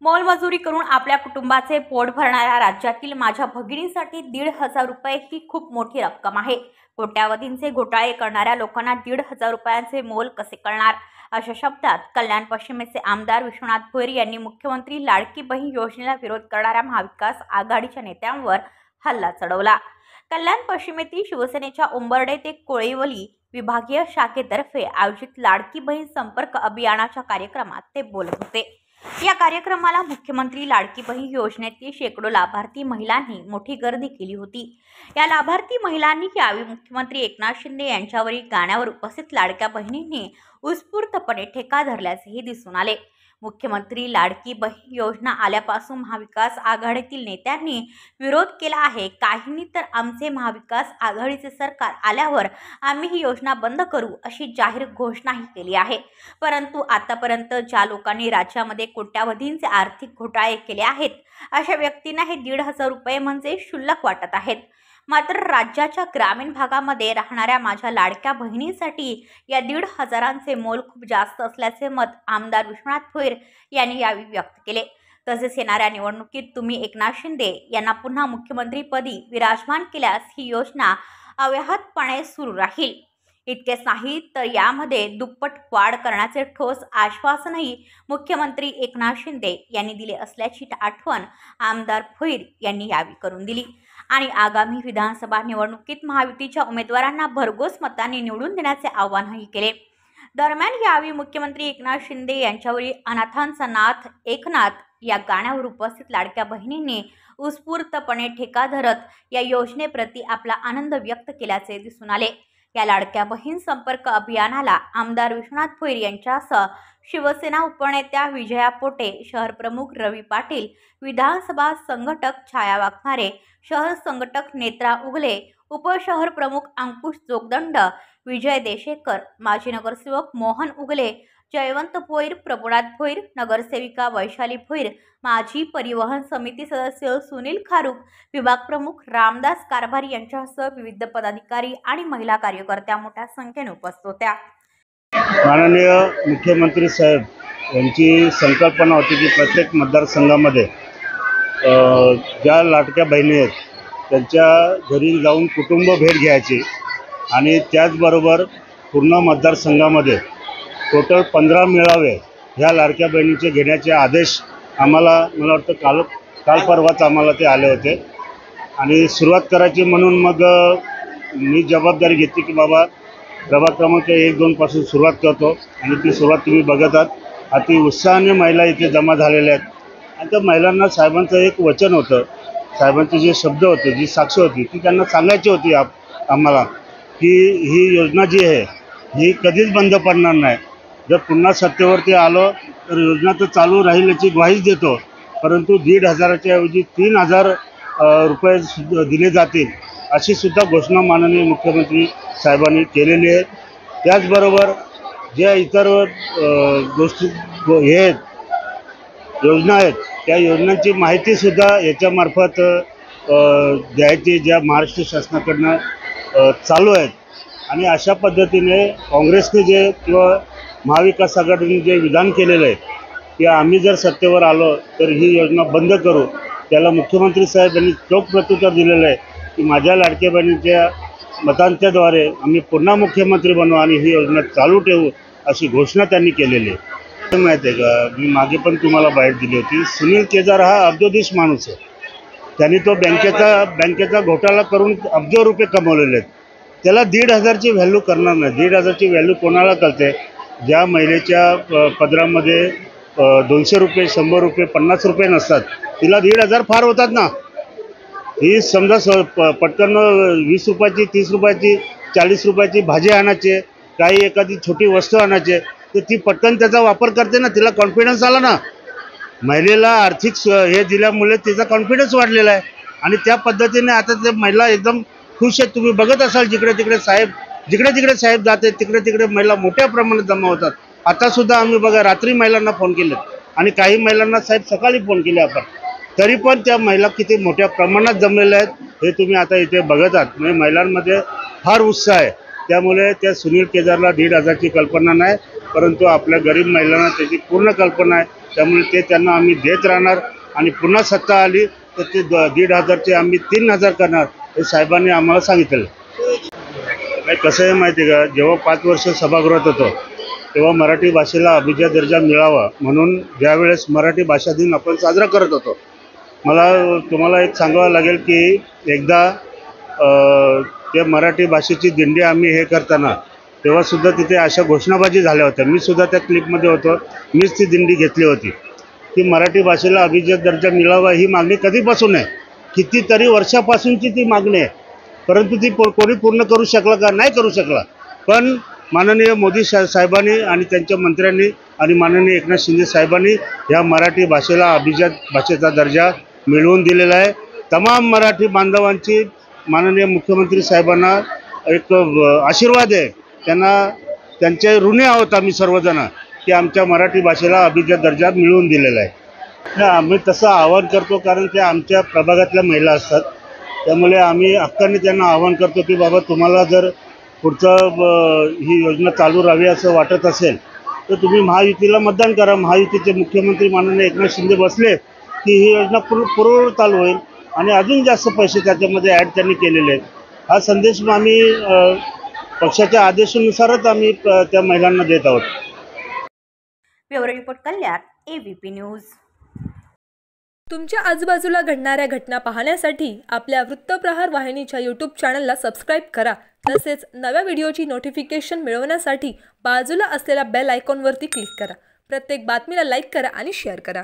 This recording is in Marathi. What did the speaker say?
मोलमजुरी करून आपल्या कुटुंबाचे पोट भरणाऱ्या राज्यातील माझ्या भगिनीसाठी 1,500 रुपये ही खूप मोठी रक्कम आहे। कोट्यावधींचे घोटाळे करणाऱ्या लोकांना 1,500 रुपयांचे मोल कसे कळणार? अशा शब्दात कल्याण पश्चिमेचे आमदार विश्वनाथ भोईर यांनी मुख्यमंत्री लाडकी बहीण योजनेला विरोध करणाऱ्या महाविकास आघाडीच्या नेत्यांवर हल्ला चढवला। कल्याण पश्चिमेतील शिवसेनेच्या उंबर्डे ते कोळीवली विभागीय शाखेतर्फे आयोजित लाडकी बहीण संपर्क अभियानाच्या कार्यक्रमात ते बोलत होते। या कार्यक्रमाला मुख्यमंत्री लाडकी बहीण योजनेतील शेकडो लाभार्थी महिलांनी मोठी गर्दी केली होती। या लाभार्थी महिलांनी यावेळी मुख्यमंत्री एकनाथ शिंदे यांच्यावरील गाण्यावर उपस्थित लाडक्या बहिणींनी उत्स्फूर्तपणे ठेका धरल्याचेही दिसून आले। मुख्यमंत्री लाडकी बहीण योजना आल्यापासून महाविकास आघाडीतील नेत्यांनी विरोध केला आहे। काहींनी तर आमचे महाविकास आघाडीचे सरकार आल्यावर आम्ही ही योजना बंद करू अशी जाहीर घोषणाही केली आहे। परंतु आतापर्यंत ज्या लोकांनी राज्यामध्ये कोट्यावधींचे आर्थिक घोटाळे केले आहेत अशा व्यक्तींना हे 1,500 रुपये म्हणजे क्षुल्लक वाटत आहेत। मात्र राज्याच्या ग्रामीण भागामध्ये राहणाऱ्या माझ्या लाडक्या बहिणीसाठी या 1,500चे मोल खूप जास्त असल्याचे मत आमदार विश्वनाथ भोईर यांनी यावेळी व्यक्त केले। तसेच येणाऱ्या निवडणुकीत तुम्ही एकनाथ शिंदे यांना पुन्हा मुख्यमंत्रीपदी विराजमान केल्यास ही योजना अव्याहतपणे सुरू राहील। इतकेच नाही तर यामध्ये दुप्पट वाढ करण्याचे ठोस आश्वासनही मुख्यमंत्री एकनाथ शिंदे यांनी दिले असल्याची आठवण आमदार भोईर यांनी यावेळी करून दिली आणि आगामी विधानसभा निवडणुकीत महायुतीच्या उमेदवारांना भरघोस मतांनी निवडून देण्याचे आवाहनही केले। दरम्यान यावेळी मुख्यमंत्री एकनाथ शिंदे यांच्यावरील अनाथांचा नाथ एकनाथ या गाण्यावर उपस्थित लाडक्या बहिणींनी उत्स्फूर्तपणे ठेका धरत या योजनेप्रती आपला आनंद व्यक्त केल्याचे दिसून आले। या लाडक्या बहीण संपर्क अभियानाला आमदार विश्वनाथ भोईर यांच्यासह शिवसेना उपनेत्या विजया पोटे, शहर प्रमुख रवी पाटील, विधानसभा संघटक छाया वाघमारे, शहर संघटक नेत्रा उगले, उपशहर प्रमुख अंकुश जोगदंड, विजय देशेकर, माजी नगरसेवक मोहन उगले, जयवंत भोईर, प्रभुनाथ भोईर, नगरसेविका वैशाली भोईर, माजी परिवहन समिती सदस्य सुनील खारूक, विभाग प्रमुख रामदास कारभारी यांच्यासह विविध पदाधिकारी आणि महिला कार्यकर्त्या मोठ्या संख्येने उपस्थित होत्या। माननीय मुख्यमंत्री साहेब यांची संकल्पना होती की प्रत्येक मतदारसंघामध्ये ज्या लाडक्या बहिणी आहेत त्यांच्या घरी जाऊन कुटुंब भेट घ्यायची आणि त्याचबरोबर पूर्ण मतदारसंघामध्ये टोटल 15 मेळावे ह्या लाडक्या बहिणीचे घेण्याचे आदेश आम्हाला, मला वाटतं काल परवाच आम्हाला ते आले होते आणि सुरुवात करायची म्हणून मग मी जबाबदारी घेतली की बाबा प्रभाग क्रमांक 1-2 पासून सुरुवात करतो आणि ती सुरुवात तुम्ही बघत आहात। अति उत्साहाने महिला इथे जमा झालेल्या आहेत आणि त्या महिलांना साहेबांचं एक वचन होतं, साहेबांचे जे शब्द होते, जी साक्ष होती ती त्यांना सांगायची होती आम्हाला की ही योजना जी आहे ही कधीच बंद पडणार नाही। जर पुन्हा सत्तेवरती आलो तर योजना तर चालू राहील याची ग्वाहीच देतो, परंतु 1,500च्या ऐवजी 3,000 रुपये दिले जातील अशी सुद्धा घोषणा माननीय मुख्यमंत्री साहेबांनी केलेली आहे। त्याचबरोबर ज्या इतर गोष्टी हे आहेत, योजना आहेत, त्या योजनांची माहितीसुद्धा याच्यामार्फत द्यायची ज्या महाराष्ट्र शासनाकडनं चालू आहेत आणि अशा पद्धतीने काँग्रेसने जे किंवा महाविकास आघाडीने जे विधान केलेलं आहे की आम्ही जर सत्तेवर आलो तर ही योजना बंद करू, त्याला मुख्यमंत्री साहेब यांनी चोख प्रत्युत्तर दिलेलं आहे की माझ्या लाडक्या बहिणीच्या मतांच्याद्वारे आम्ही पुन्हा मुख्यमंत्री बनवू आणि ही योजना चालू ठेवू अशी घोषणा त्यांनी केलेली आहे। माहिती आहे का, मी मागे पण तुम्हाला बाहेर दिली होती, सुनील केदार हा अब्जोधीश माणूस आहे। त्यांनी तो बँकेचा घोटाळा करून अब्ज रुपये कमवलेले आहेत। त्याला 1,500ची व्हॅल्यू करणार नाही। 1,500ची व्हॅल्यू कोणाला कळते? ज्या महिलेच्या पदरामध्ये 200 रुपये, 100 रुपये, 50 रुपये नसतात, तिला 1,500 फार होतात ना। ही समजा पटकन 20 रुपयाची, 30 रुपयाची, 40 रुपयाची भाजी आणायची, काही एखादी छोटी वस्तू आणायची, तर ती पटकन त्याचा वापर करते ना, तिला कॉन्फिडन्स आला ना। महिलेला आर्थिक हे दिल्यामुळे तिचा कॉन्फिडन्स वाढलेला आहे आणि त्या पद्धतीने आता ते महिला एकदम खुश आहेत। तुम्ही बघत असाल जिकडे तिकडे साहेब जाते, तिकडे महिला मोठ्या प्रमाणात जमा होतात। आतासुद्धा आम्ही बघा रात्री महिलांना फोन केले आणि काही महिलांना साहेब सकाळी फोन केले आपण, तरी पण त्या महिला किती मोठ्या प्रमाणात जमलेल्या आहेत हे तुम्ही आता इथे बघत आहात। म्हणजे महिलांमध्ये फार उत्साह आहे। त्यामुळे त्या सुनील केदारला 1,500ची कल्पना नाही, परंतु आपल्या गरीब महिलांना त्याची पूर्ण कल्पना आहे त्यामुळे ते त्यांना आम्ही देत राहणार आणि पुन्हा सत्ता आली तर ते 1,500चे आम्ही 3,000 करणार हे साहेबांनी आम्हाला सांगितलं. नाही कसं आहे माहिती आहे का, जेव्हा 5 वर्ष सभागृहात होतो तेव्हा मराठी भाषेला अभिजात दर्जा मिळावा म्हणून ज्यावेळेस मराठी भाषा दिन आपण साजरा करत होतो, मला तुम्हाला एक सांगावं लागेल की एकदा ते मराठी भाषेची दिंडी आम्ही हे करताना तेव्हासुद्धा तिथे अशा घोषणाबाजी झाल्या होत्या. मी सुद्धा त्या क्लिपमध्ये होतो. मीच ती दिंडी घेतली होती की मराठी भाषेला अभिजात दर्जा मिळावा ही मागणी कधीपासून आहे, कितीतरी वर्षापासूनची ती मागणी आहे. परंतु ती कोणी पूर्ण करू शकला का? नाही करू शकला. पण माननीय मोदी साहेबांनी आणि त्यांच्या मंत्र्यांनी आणि माननीय एकनाथ शिंदे साहेबांनी ह्या मराठी भाषेला अभिजात भाषेचा दर्जा मिळवून दिलेला आहे. तमाम मराठी बांधवांची माननीय मुख्यमंत्री साहेबांना एक आशीर्वाद आहे. त्यांना त्यांचे ऋणी आहोत आम्ही सर्वजण की आमच्या मराठी भाषेला अभिजात दर्जा मिळवून दिलेला आहे. आम्ही तसं आवाहन करतो कारण ते आमच्या प्रभागातल्या महिला असतात. त्यामुळे आम्ही हक्काने त्यांना आवाहन करतो की बाबा तुम्हाला जर पुढचं ही योजना चालू राहावी असं वाटत असेल तर तुम्ही महायुतीला मतदान करा. महायुतीचे मुख्यमंत्री माननीय एकनाथ शिंदे बसले की ही योजना पूर्ववत चालू होईल आणि अजून जास्त पैसे त्याच्यामध्ये ॲड त्यांनी केलेले आहेत. हा संदेश आम्ही पक्षाच्या आदेशानुसारच आम्ही त्या महिलांना देत आहोत. ब्युरो रिपोर्ट कल्याण, AVP न्यूज. तुमच्या आजूबाजूला घडणाऱ्या घटना पाहण्यासाठी आपल्या वृत्तप्रहार वाहिनीच्या यूट्यूब चॅनलला सबस्क्राईब करा. तसेच नव्या व्हिडिओची नोटिफिकेशन मिळवण्यासाठी बाजूला असलेल्या बेल आयकॉनवरती क्लिक करा. प्रत्येक बातमीला लाईक करा आणि शेअर करा.